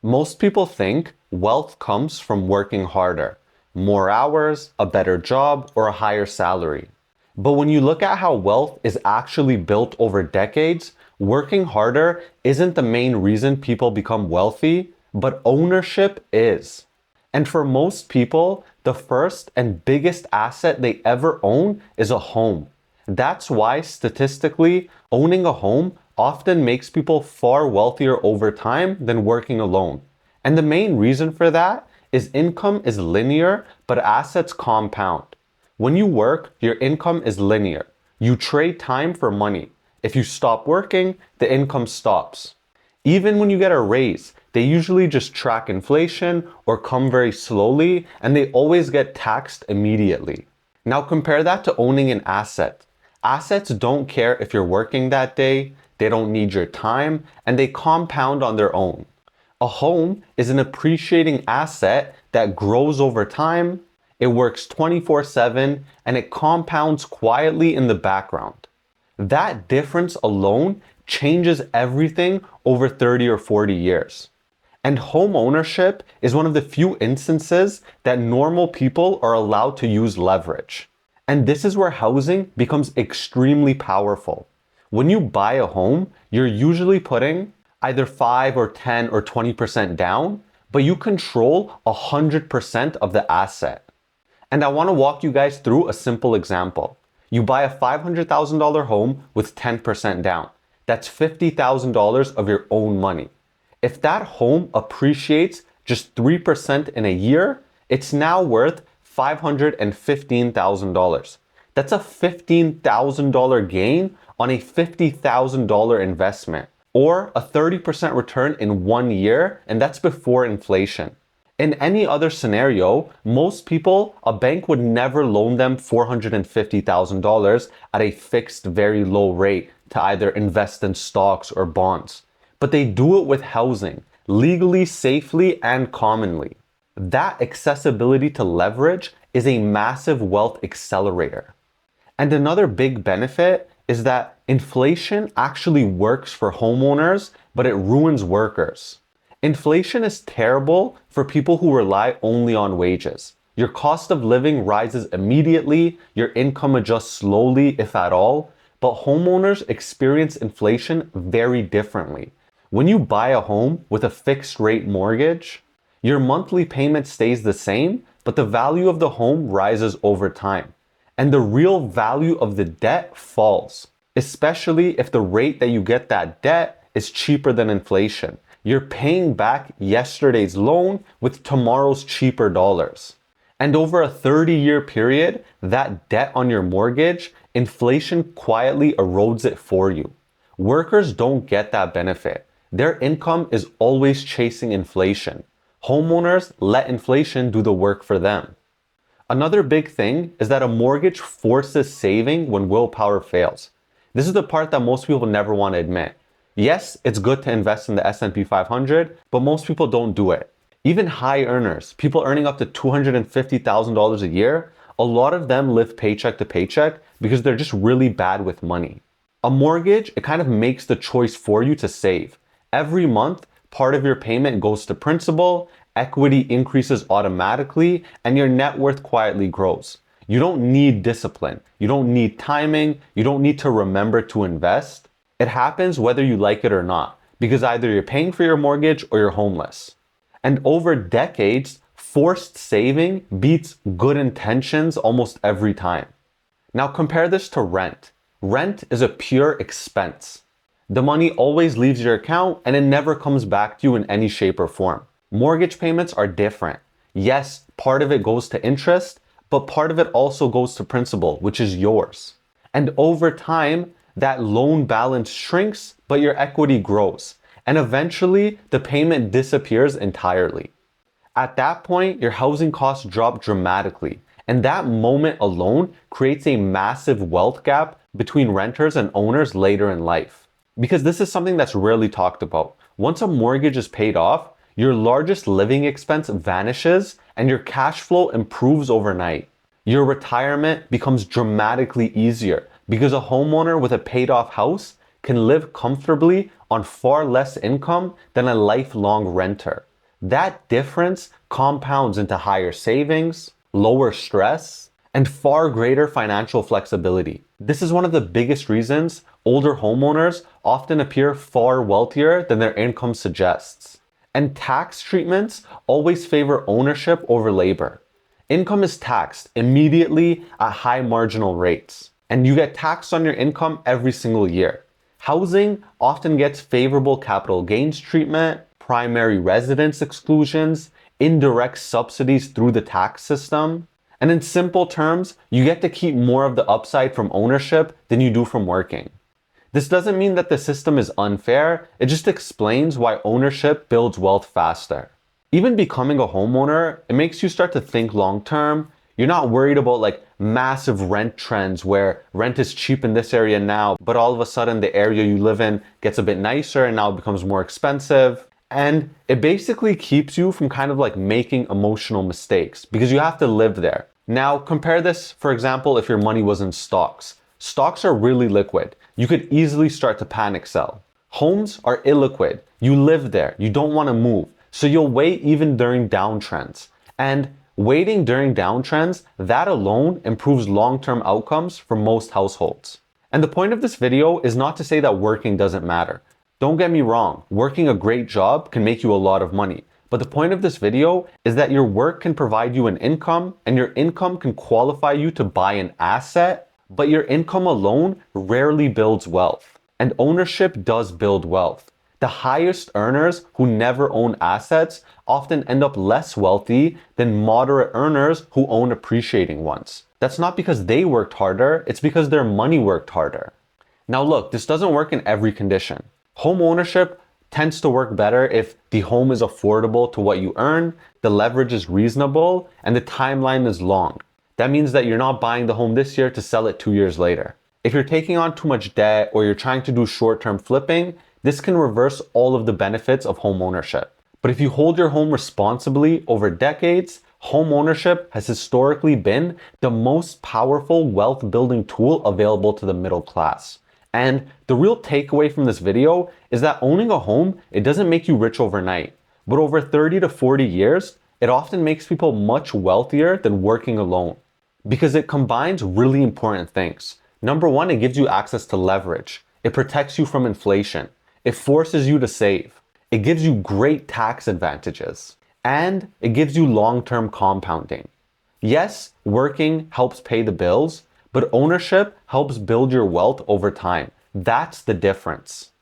Most people think wealth comes from working harder, more hours, a better job, or a higher salary. But when you look at how wealth is actually built over decades, working harder isn't the main reason people become wealthy, but ownership is. And for most people, the first and biggest asset they ever own is a home. That's why statistically, owning a home often makes people far wealthier over time than working alone. And the main reason for that is income is linear, but assets compound. When you work, your income is linear. You trade time for money. If you stop working, the income stops. Even when you get a raise, they usually just track inflation or come very slowly, and they always get taxed immediately. Now compare that to owning an asset. Assets don't care if you're working that day, they don't need your time, and they compound on their own. A home is an appreciating asset that grows over time, it works 24/7, and it compounds quietly in the background. That difference alone changes everything over 30 or 40 years. And home ownership is one of the few instances that normal people are allowed to use leverage. And this is where housing becomes extremely powerful. When you buy a home, you're usually putting either 5 or 10 or 20% down, but you control 100% of the asset. And I want to walk you guys through a simple example. You buy a $500,000 home with 10% down. That's $50,000 of your own money. If that home appreciates just 3% in a year, it's now worth $515,000. That's a $15,000 gain on a $50,000 investment, or a 30% return in 1 year, and that's before inflation. In any other scenario, most people, a bank would never loan them $450,000 at a fixed very low rate to either invest in stocks or bonds. But they do it with housing, legally, safely, and commonly. That accessibility to leverage is a massive wealth accelerator. And another big benefit is that inflation actually works for homeowners, but it ruins workers. Inflation is terrible for people who rely only on wages. Your cost of living rises immediately, your income adjusts slowly, if at all, but homeowners experience inflation very differently. When you buy a home with a fixed rate mortgage, your monthly payment stays the same, but the value of the home rises over time. And the real value of the debt falls, especially if the rate that you get that debt is cheaper than inflation. You're paying back yesterday's loan with tomorrow's cheaper dollars. And over a 30-year period, that debt on your mortgage, inflation quietly erodes it for you. Workers don't get that benefit. Their income is always chasing inflation. Homeowners let inflation do the work for them. Another big thing is that a mortgage forces saving when willpower fails. This is the part that most people never want to admit. Yes, it's good to invest in the S&P 500, but most people don't do it. Even high earners, people earning up to $250,000 a year, a lot of them live paycheck to paycheck because they're just really bad with money. A mortgage, it kind of makes the choice for you to save. Every month, part of your payment goes to principal, equity increases automatically, and your net worth quietly grows. You don't need discipline. You don't need timing. You don't need to remember to invest. It happens whether you like it or not, because either you're paying for your mortgage or you're homeless. And over decades, forced saving beats good intentions almost every time. Now compare this to rent. Rent is a pure expense. The money always leaves your account and it never comes back to you in any shape or form. Mortgage payments are different. Yes, part of it goes to interest, but part of it also goes to principal, which is yours. And over time, that loan balance shrinks, but your equity grows. And eventually, the payment disappears entirely. At that point, your housing costs drop dramatically. And that moment alone creates a massive wealth gap between renters and owners later in life. Because this is something that's rarely talked about. Once a mortgage is paid off, your largest living expense vanishes and your cash flow improves overnight. Your retirement becomes dramatically easier because a homeowner with a paid off house can live comfortably on far less income than a lifelong renter. That difference compounds into higher savings, lower stress, and far greater financial flexibility. This is one of the biggest reasons older homeowners often appear far wealthier than their income suggests. And tax treatments always favor ownership over labor. Income is taxed immediately at high marginal rates, and you get taxed on your income every single year. Housing often gets favorable capital gains treatment, primary residence exclusions, indirect subsidies through the tax system, and in simple terms, you get to keep more of the upside from ownership than you do from working. This doesn't mean that the system is unfair, it just explains why ownership builds wealth faster. Even becoming a homeowner, it makes you start to think long term. You're not worried about like massive rent trends where rent is cheap in this area now, but all of a sudden the area you live in gets a bit nicer and now it becomes more expensive. And it basically keeps you from kind of like making emotional mistakes because you have to live there. Now compare this, for example, if your money was in stocks. Stocks are really liquid. You could easily start to panic sell. Homes are illiquid. You live there. You don't want to move. So you'll wait even during downtrends. And waiting during downtrends, that alone improves long-term outcomes for most households. And the point of this video is not to say that working doesn't matter. Don't get me wrong, working a great job can make you a lot of money. But the point of this video is that your work can provide you an income, and your income can qualify you to buy an asset, but your income alone rarely builds wealth. And ownership does build wealth. The highest earners who never own assets often end up less wealthy than moderate earners who own appreciating ones. That's not because they worked harder, it's because their money worked harder. Now look, this doesn't work in every condition. Home ownership tends to work better if the home is affordable to what you earn, the leverage is reasonable, and the timeline is long. That means that you're not buying the home this year to sell it 2 years later. If you're taking on too much debt or you're trying to do short-term flipping, this can reverse all of the benefits of home ownership. But if you hold your home responsibly over decades, home ownership has historically been the most powerful wealth building tool available to the middle class. And the real takeaway from this video is that owning a home, it doesn't make you rich overnight. But over 30 to 40 years, it often makes people much wealthier than working alone. Because it combines really important things. Number one, it gives you access to leverage. It protects you from inflation. It forces you to save. It gives you great tax advantages. And it gives you long-term compounding. Yes, working helps pay the bills, but ownership helps build your wealth over time. That's the difference.